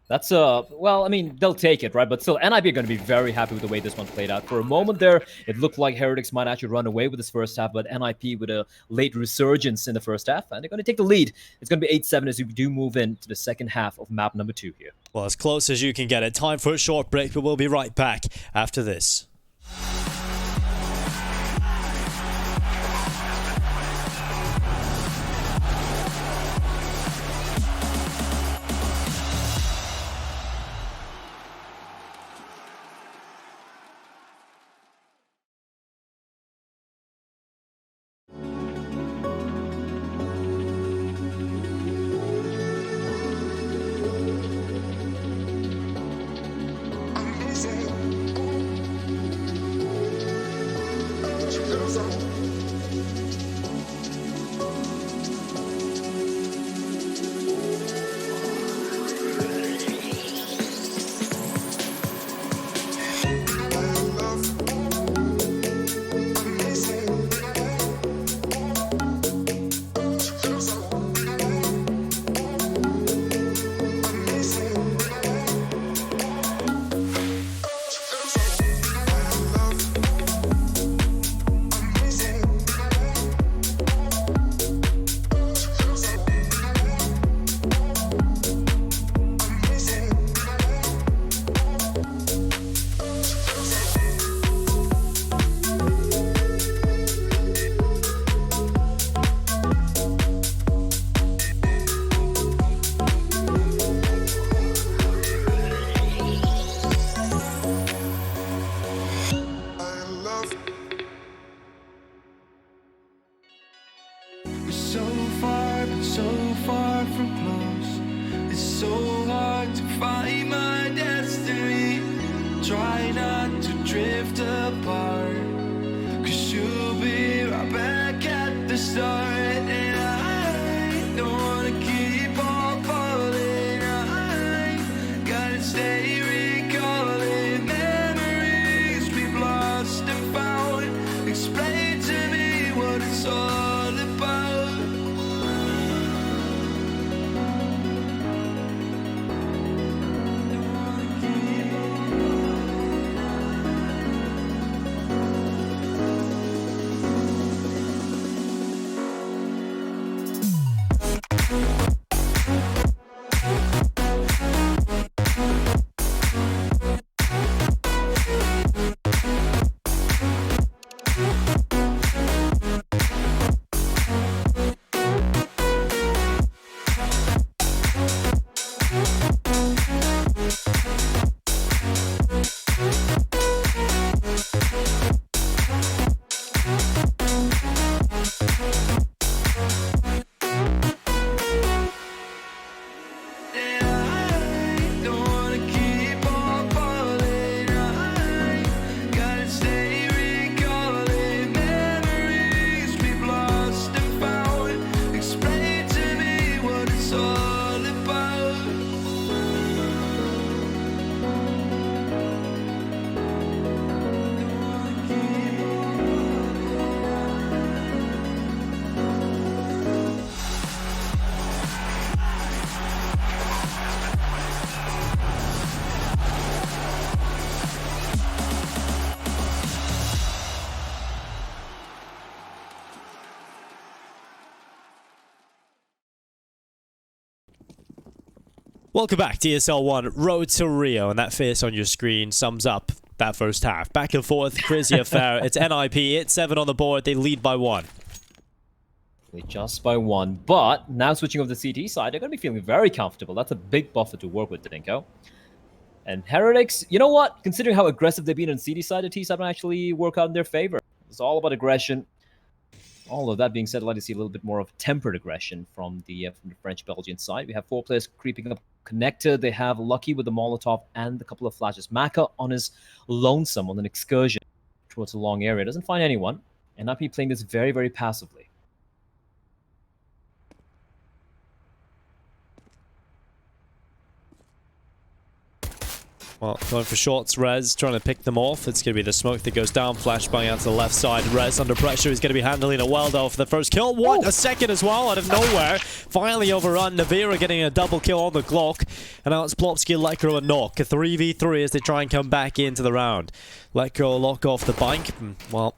That's, well, I mean, they'll take it, right? But still, NIP are going to be very happy with the way this one played out. For a moment there, it looked like Heretics might actually run away with this first half, but NIP with a late resurgence in the first half, and they're going to take the lead. It's going to be 8-7 as we do move into the second half of map number 2 here. Well, as close as you can get it. Time for a short break, but we'll be right back after this. so hard to find my destiny. Try not to drift apart, 'cause you'll be right back at the start. And I don't wanna keep on falling. I gotta stay recalling memories we've lost and found. Explain to me what it's all about. Welcome back to ESL 1 Road to Rio, and that face on your screen sums up that first half. Back and forth, crazy affair. It's NIP, it's 7 on the board, they lead by 1. Just by 1, but now switching over to the CT side, they're going to be feeling very comfortable. That's a big buffer to work with, Dinko. And Heretics, you know what? Considering how aggressive they've been on CT side, the T side might actually work out in their favor. It's all about aggression. All of that being said, I'd like to see a little bit more of tempered aggression from the French-Belgian side. We have 4 players creeping up connected. They have Lucky with the Molotov and a couple of flashes. Maka on his lonesome on an excursion towards a long area. Doesn't find anyone. And NIP playing this very, very passively. Well, going for shots, Rez trying to pick them off. It's going to be the smoke that goes down, flashbang out to the left side. Rez under pressure, he's going to be handling it well though for the first kill. What? A second as well, out of nowhere. Finally overrun, Navira getting a double kill on the Glock. And now it's Plopsky, Lekro and Knock. A 3v3 as they try and come back into the round. Lekro lock off the bank. Well,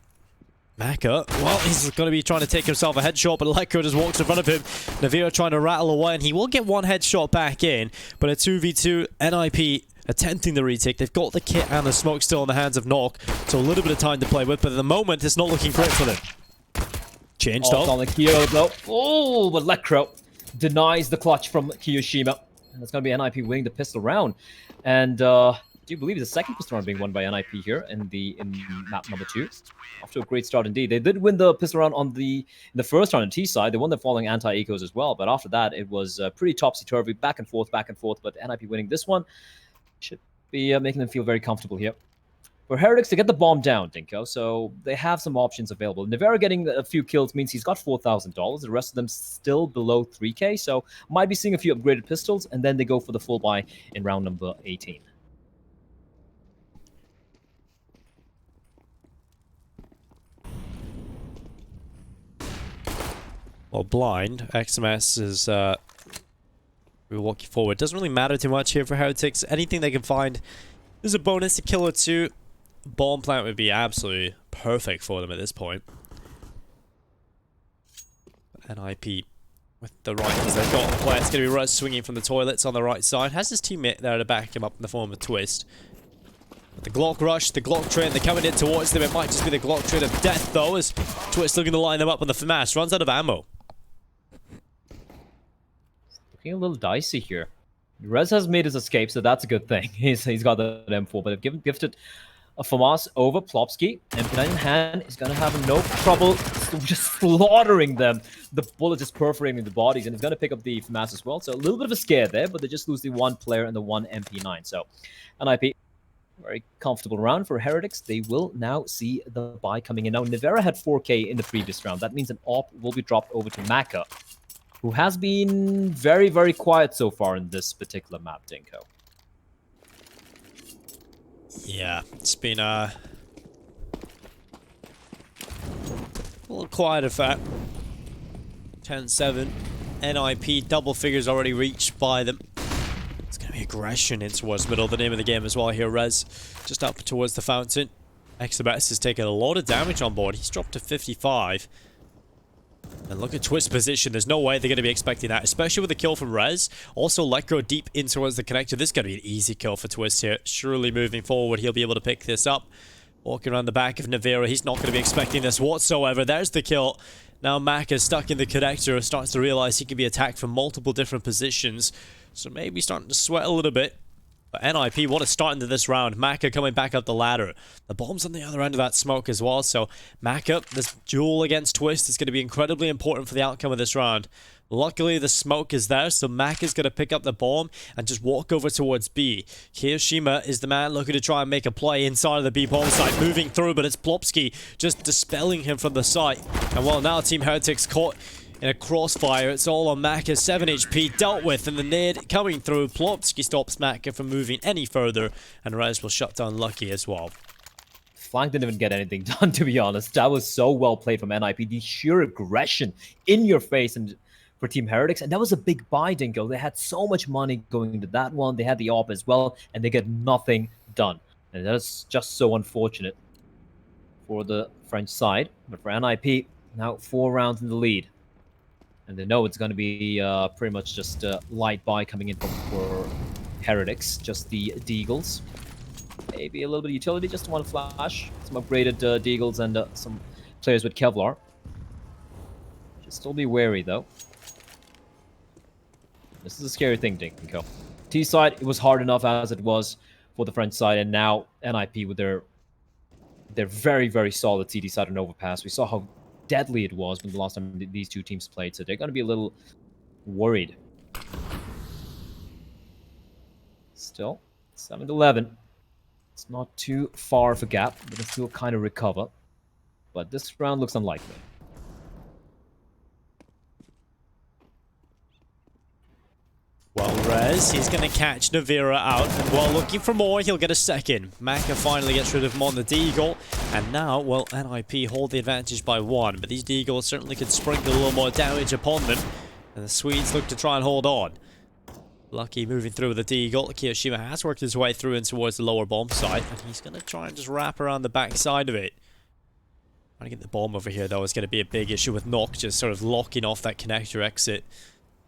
Maka, well, he's going to be trying to take himself a headshot, but Lekro just walks in front of him. Navira trying to rattle away, and he will get one headshot back in. But a 2v2, NIP attempting the retake. They've got the kit and the smoke still in the hands of Knock, so a little bit of time to play with, but at the moment, it's not looking great for them. Changed off. On the Kyo, though. Oh, but Lekro denies the clutch from Kiyoshima. And it's going to be NIP winning the pistol round. And do you believe the second pistol round being won by NIP here in map number 2? Off to a great start indeed. They did win the pistol round in the first round on T side. They won the following anti-ecos as well, but after that, it was pretty topsy-turvy, back and forth, but NIP winning this one should be making them feel very comfortable here. For Heretics to get the bomb down, Dinko, so they have some options available. Navera getting a few kills means he's got $4,000. The rest of them still below 3K, so might be seeing a few upgraded pistols, and then they go for the full buy in round number 18. Well, blind. XMS is we'll walk you forward. Doesn't really matter too much here for Heretics. Anything they can find is a bonus, a kill or two. Bomb plant would be absolutely perfect for them at this point. NIP with the rifles they've got in play. It's going to be Russ swinging from the toilets on the right side. Has his teammate there to back him up in the form of Twist. But the Glock rush, the Glock train, they're coming in towards them. It might just be the Glock train of death though, as Twist looking to line them up on the FAMAS. Runs out of ammo. Looking a little dicey here. Rez has made his escape, so that's a good thing. He's got the M4, but they've gifted Famas over Plopsky. MP9 in hand is going to have no trouble just slaughtering them. The bullet is perforating the bodies, and it's going to pick up the Famas as well. So a little bit of a scare there, but they just lose the one player and the one MP9. So NIP, very comfortable round for Heretics. They will now see the buy coming in. Now, Nevera had 4K in the previous round. That means an AWP will be dropped over to Maka, who has been very, very quiet so far in this particular map, Dinko. Yeah, it's been a little quiet of that. 10-7. NIP, double figures already reached by them. It's going to be aggression in towards middle, the name of the game as well here. Rez just up towards the fountain. Exabets has taken a lot of damage on board. He's dropped to 55. And look at Twist's position. There's no way they're going to be expecting that, especially with the kill from Rez. Also, Electro deep in towards the connector. This is going to be an easy kill for Twist here. Surely moving forward, he'll be able to pick this up. Walking around the back of Nevera. He's not going to be expecting this whatsoever. There's the kill. Now Mac is stuck in the connector. Starts to realize he can be attacked from multiple different positions. So maybe starting to sweat a little bit. But NIP, what a start into this round. Maka coming back up the ladder. The bomb's on the other end of that smoke as well. So Maka, this duel against Twist is going to be incredibly important for the outcome of this round. Luckily, the smoke is there, so Maka's going to pick up the bomb and just walk over towards B. Hiroshima is the man looking to try and make a play inside of the B bomb site, moving through, but it's Plopsky just dispelling him from the site. And well, now Team Heretics caught in a crossfire. It's all on Maka. 7 HP dealt with, and the nade coming through. Plopsky stops Maka from moving any further, and Rez will shut down Lucky as well. Flank didn't even get anything done, to be honest. That was so well played from NIP. The sheer aggression in your face and for Team Heretics, and that was a big buy, Dinko. They had so much money going into that one. They had the AWP as well, and they get nothing done. And that is just so unfortunate for the French side. But for NIP, now 4 rounds in the lead. And they know it's going to be pretty much just a light buy coming in for Heretics. Just the Deagles. Maybe a little bit of utility, just one flash. Some upgraded Deagles and some players with Kevlar. Should still be wary, though. This is a scary thing, Dinko. T side, it was hard enough as it was for the French side, and now NIP with their very, very solid CT side and Overpass. We saw how deadly it was when the last time these two teams played, so they're going to be a little worried. Still, 7-11. It's not too far of a gap, but it's still kind of recover. But this round looks unlikely. Well, Rez, he's going to catch Nevera out, and while looking for more, he'll get a second. Maka finally gets rid of him on the Deagle, and now, well, NIP hold the advantage by 1, but these Deagles certainly could sprinkle a little more damage upon them, and the Swedes look to try and hold on. Lucky moving through with the Deagle. Kiyoshima has worked his way through and towards the lower bomb site, and he's going to try and just wrap around the back side of it. Trying to get the bomb over here, though, is going to be a big issue with Nock just sort of locking off that connector exit.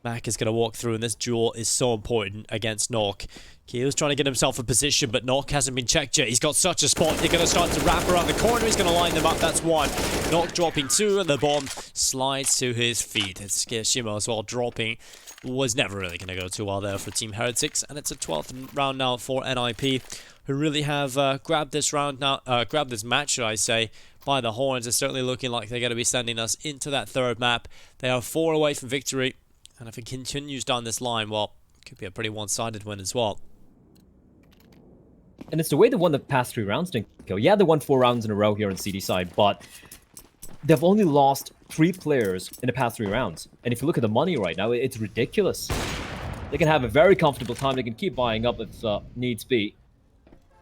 Mac is going to walk through, and this duel is so important against Nock. Kyo's trying to get himself a position, but Nock hasn't been checked yet. He's got such a spot. They're going to start to wrap around the corner. He's going to line them up. That's 1. Nock dropping 2, and the bomb slides to his feet. It's Kiyoshima as well dropping. Was never really going to go too well there for Team Heretics, and it's a 12th round now for NIP, who really have grabbed this round now, grabbed this match, should I say, by the horns. It's certainly looking like they're going to be sending us into that 3rd map. They are 4 away from victory. And if it continues down this line, well, it could be a pretty one-sided win as well. And it's the way they won the past 3 rounds, Dinko. Yeah, they won 4 rounds in a row here on CD side, but they've only lost 3 players in the past 3 rounds. And if you look at the money right now, it's ridiculous. They can have a very comfortable time. They can keep buying up if needs be.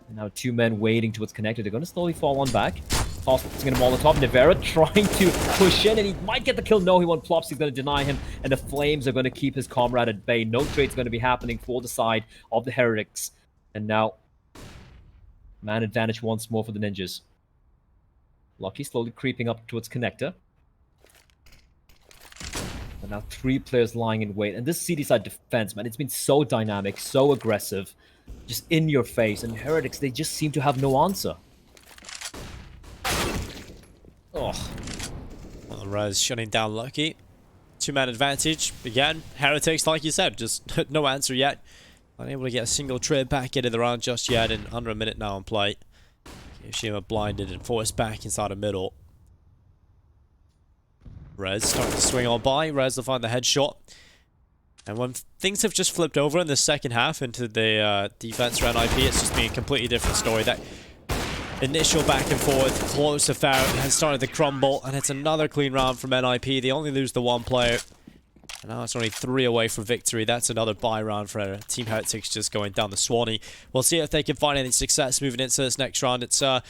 And now 2 men waiting towards connected. They're going to slowly fall on back. Plopsky's going to Molotov. Nevera trying to push in, and he might get the kill. No, he won't. Plopsky's going to deny him, and the Flames are going to keep his comrade at bay. No trade's going to be happening for the side of the Heretics. And now, man advantage once more for the Ninjas. Lucky slowly creeping up towards connector. But now 3 players lying in wait. And this CD side defense, man, it's been so dynamic, so aggressive. Just in your face. And Heretics, they just seem to have no answer. Oh. Well, Rez shutting down Lucky. 2-man advantage. Again, Heretics, like you said, just no answer yet. Unable to get a single trade back into the round just yet, and under a minute now on play. Kiyoshima blinded and forced back inside the middle. Rez starting to swing on by. Rez will find the headshot. And when things have just flipped over in the second half into the defense around IP, it's just been a completely different story. That initial back and forth, close affair has started to crumble, and it's another clean round from NIP. They only lose the one player. And now it's only 3 away from victory. That's another bye round for Team Heretics just going down the Swanee. We'll see if they can find any success moving into this next round. It's not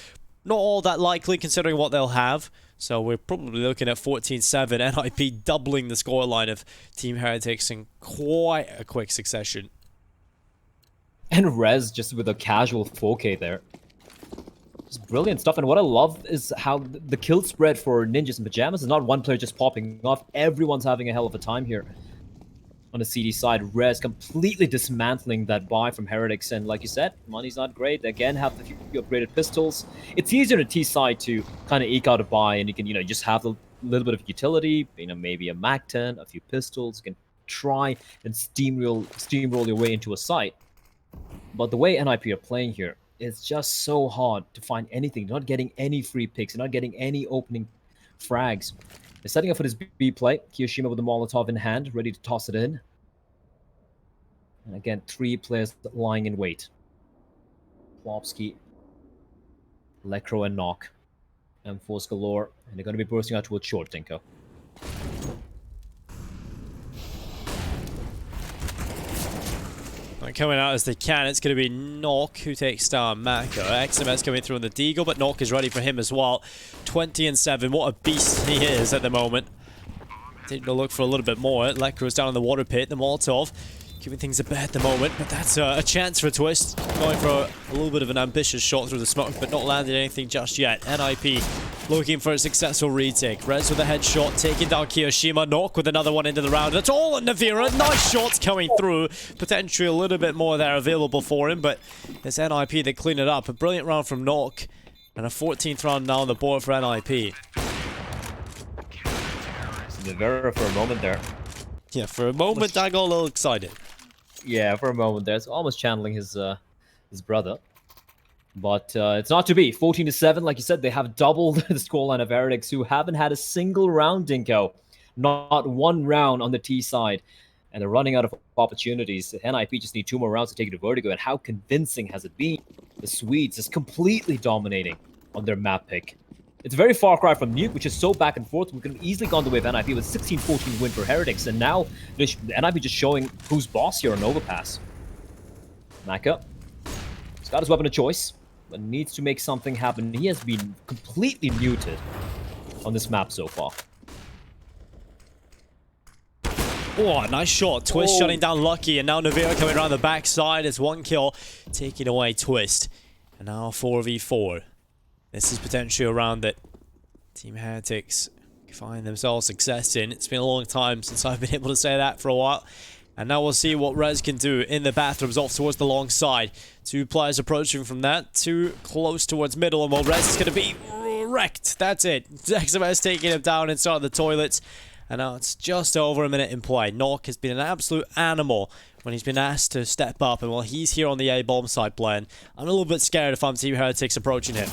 all that likely considering what they'll have. So we're probably looking at 14-7, NIP doubling the scoreline of Team Heretics in quite a quick succession. And Rez just with a casual 4K there. Just brilliant stuff. And what I love is how the kill spread for Ninjas and Pyjamas is not one player just popping off. Everyone's having a hell of a time here. On the CD side, Rez completely dismantling that buy from Heretics. And like you said, money's not great. They again have the few upgraded pistols. It's easier on the T side to kind of eke out a buy, and you can, just have a little bit of utility, maybe a MAC-10, a few pistols. You can try and steamroll your way into a site. But the way NIP are playing here, it's just so hard to find anything. They're not getting any free picks. They're not getting any opening frags. They're setting up for this B play. Kiyoshima with the Molotov in hand, ready to toss it in. And again, 3 players lying in wait. Plopsky, Lekro, and Knock. M4s galore. And they're going to be bursting out towards short, Dinko. Coming out as they can, it's going to be Knock who takes down Mako. XMS coming through on the Deagle, but Knock is ready for him as well. 20-7, what a beast he is at the moment. Taking a look for a little bit more. Lekro's down in the water pit, the Molotov giving things a bet at the moment, but that's a chance for a Twist. Going for a little bit of an ambitious shot through the smoke, but not landing anything just yet. NIP looking for a successful retake. Rez with a headshot, taking down Kiyoshima. Knock with another one into the round. That's all on Navira. Nice shots coming through. Potentially a little bit more there available for him, but it's NIP that clean it up. A brilliant round from Knock, and a 14th round now on the board for NIP. Navira for a moment there. Yeah, for a moment I got a little excited. Yeah, for a moment there. It's almost channeling his brother. But it's not to be. 14-7, like you said, they have doubled the scoreline of Heretics, who haven't had a single round, Dinko. Not one round on the T side. And they're running out of opportunities. NIP just need 2 more rounds to take it to Vertigo. And how convincing has it been? The Swedes is completely dominating on their map pick. It's a very far cry from Nuke, which is so back and forth. We could have easily gone the way of NIP with 16-14 win for Heretics. And now, NIP just showing who's boss here on Overpass. Maka. He's got his weapon of choice, but needs to make something happen. He has been completely muted on this map so far. Oh, nice shot. Twist shutting down Lucky, and now Navira coming around the backside. It's 1 kill, taking away Twist. And now 4v4. This is potentially a round that Team Heretics find themselves success in. It's been a long time since I've been able to say that for a while. And now we'll see what Rez can do in the bathrooms off towards the long side. 2 players approaching from that. 2 close towards middle, and well, Rez is going to be wrecked. That's it. XMS taking him down inside the toilets. And now it's just over a minute in play. Knock has been an absolute animal when he's been asked to step up. And while he's here on the A-bomb side playing, I'm a little bit scared if I'm Team Heretics approaching him.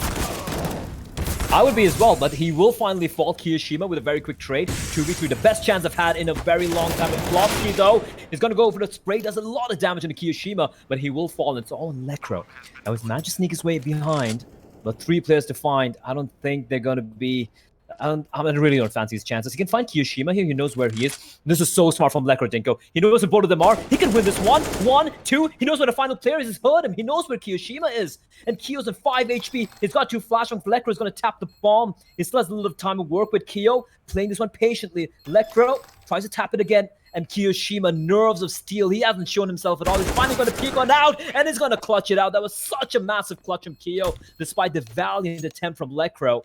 I would be as well, but he will finally fall Kiyoshima with a very quick trade. 2v3, the best chance I've had in a very long time. And Plopsky, though, is going to go for the spray. Does a lot of damage on the Kiyoshima, but he will fall. And it's all on Lekro. Now, he's managed to sneak his way behind, but 3 players to find. I don't think they're going to be... I really don't fancy his chances. He can find Kiyoshima here. He knows where he is. This is so smart from Lekro, Dinko. He knows where both of them are. He can win this 1, 2. He knows where the final player is. He's heard him. He knows where Kiyoshima is. And Kiyo's at 5 HP. He's got 2 flash on. Lekro is going to tap the bomb. He still has a little time to work with Kiyo. Playing this one patiently. Lekro tries to tap it again. And Kiyoshima, nerves of steel. He hasn't shown himself at all. He's finally going to peek on out. And he's going to clutch it out. That was such a massive clutch from Kiyo. Despite the valiant attempt from Lekro.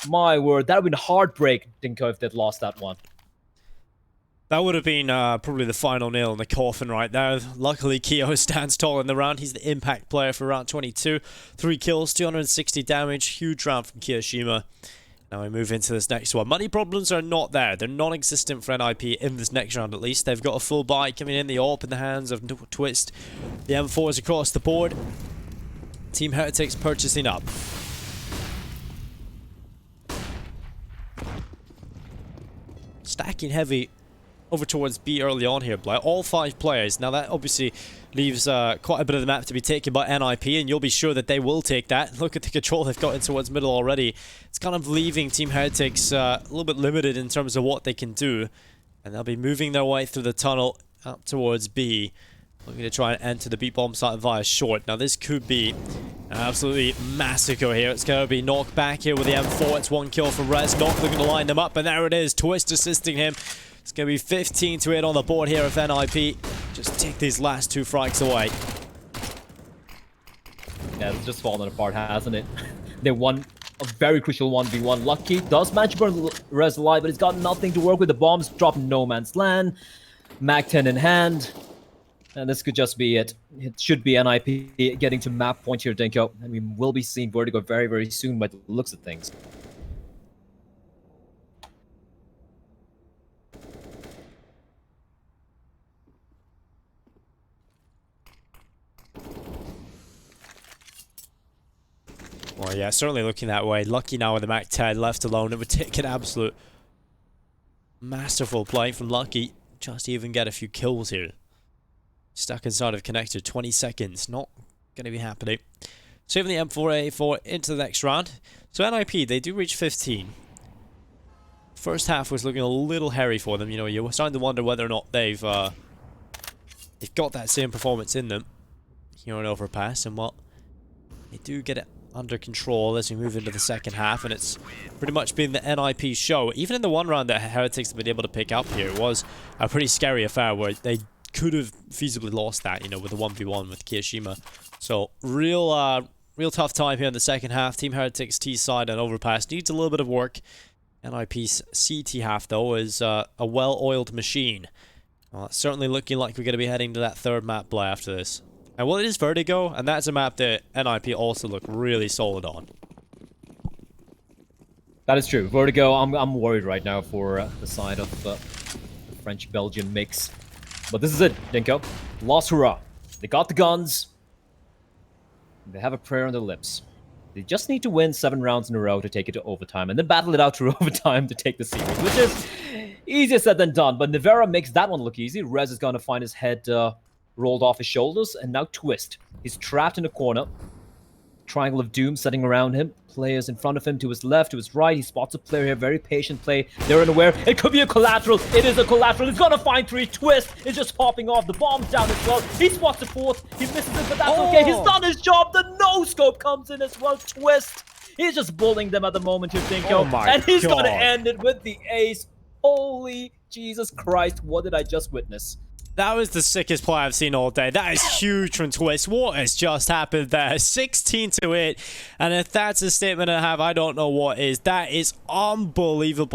My word, that would have been heartbreak, Dinko, if they'd lost that one. That would have been probably the final nail in the coffin right there. Luckily, Kiyo stands tall in the round. He's the impact player for round 22. 3 kills, 260 damage. Huge round from Kiyoshima. Now we move into this next one. Money problems are not there. They're non-existent for NIP in this next round at least. They've got a full buy coming in. The AWP in the hands of Twist. The M4 is across the board. Team Heretics purchasing up. stacking heavy over towards B early on here, by all 5 players. Now that obviously leaves quite a bit of the map to be taken by NIP, and you'll be sure that they will take that. Look at the control they've got in towards middle already. It's kind of leaving Team Heretics a little bit limited in terms of what they can do, and they'll be moving their way through the tunnel up towards B, looking to try and enter the B bomb site via short. Now this could be an absolutely massacre here. It's going to be Knock back here with the M4. It's 1 kill from Rez. Knock looking to line them up, and there it is. Twist assisting him. It's going to be 15 to 8 on the board here if NIP just take these last 2 frags away. Yeah, it's just fallen apart, hasn't it? They won a very crucial 1v1. Lucky does manage to burn Rez alive, but he's got nothing to work with. The bombs drop in no man's land. Mag 10 in hand. And this could just be it. It should be NIP getting to map point here, Dinko. And we will be seeing Vertigo very, very soon by the looks of things. Well, yeah, certainly looking that way. Lucky now with the Mac 10 left alone. It would take an absolute masterful play from Lucky just to even get a few kills here. Stuck inside of connector, 20 seconds. Not going to be happening. Saving the M4A4 into the next round. So NIP, they do reach 15. First half was looking a little hairy for them. You know, you're starting to wonder whether or not they've got that same performance in them here on Overpass. And well, they do get it under control as we move into the second half, and it's pretty much been the NIP show. Even in the one round that Heretics have been able to pick up here, it was a pretty scary affair where they could have feasibly lost that, you know, with the 1v1 with Kiyashima. So real tough time here in the second half. Team Heretics T side and Overpass needs a little bit of work. NIP's CT half though is a well-oiled machine. Well, it's certainly looking like we're going to be heading to that 3rd map play after this. And well, it is Vertigo, and that's a map that NIP also look really solid on. That is true. Vertigo, I'm worried right now for the side of the French-Belgian mix. But this is it, Dinko. Lost hurrah. They got the guns. They have a prayer on their lips. They just need to win 7 rounds in a row to take it to overtime, and then battle it out to overtime to take the series, which is easier said than done. But Nivera makes that one look easy. Rez is going to find his head rolled off his shoulders, and now Twist. He's trapped in a corner. Triangle of Doom setting around him. Players in front of him, to his left, to his right. He spots a player here, very patient play. They're unaware. It could be a collateral. It is a collateral. He's gonna find 3. Twist is just popping off. The bomb's down as well. He spots the 4th. He misses it, but that's okay. He's done his job. The no-scope comes in as well. Twist. He's just bullying them at the moment here, Dinko. And he's gonna end it with the ace. Holy Jesus Christ, what did I just witness? That was the sickest play I've seen all day. That is huge from Twist. What has just happened there? 16 to 8. And if that's a statement I have, I don't know what is. That is unbelievable.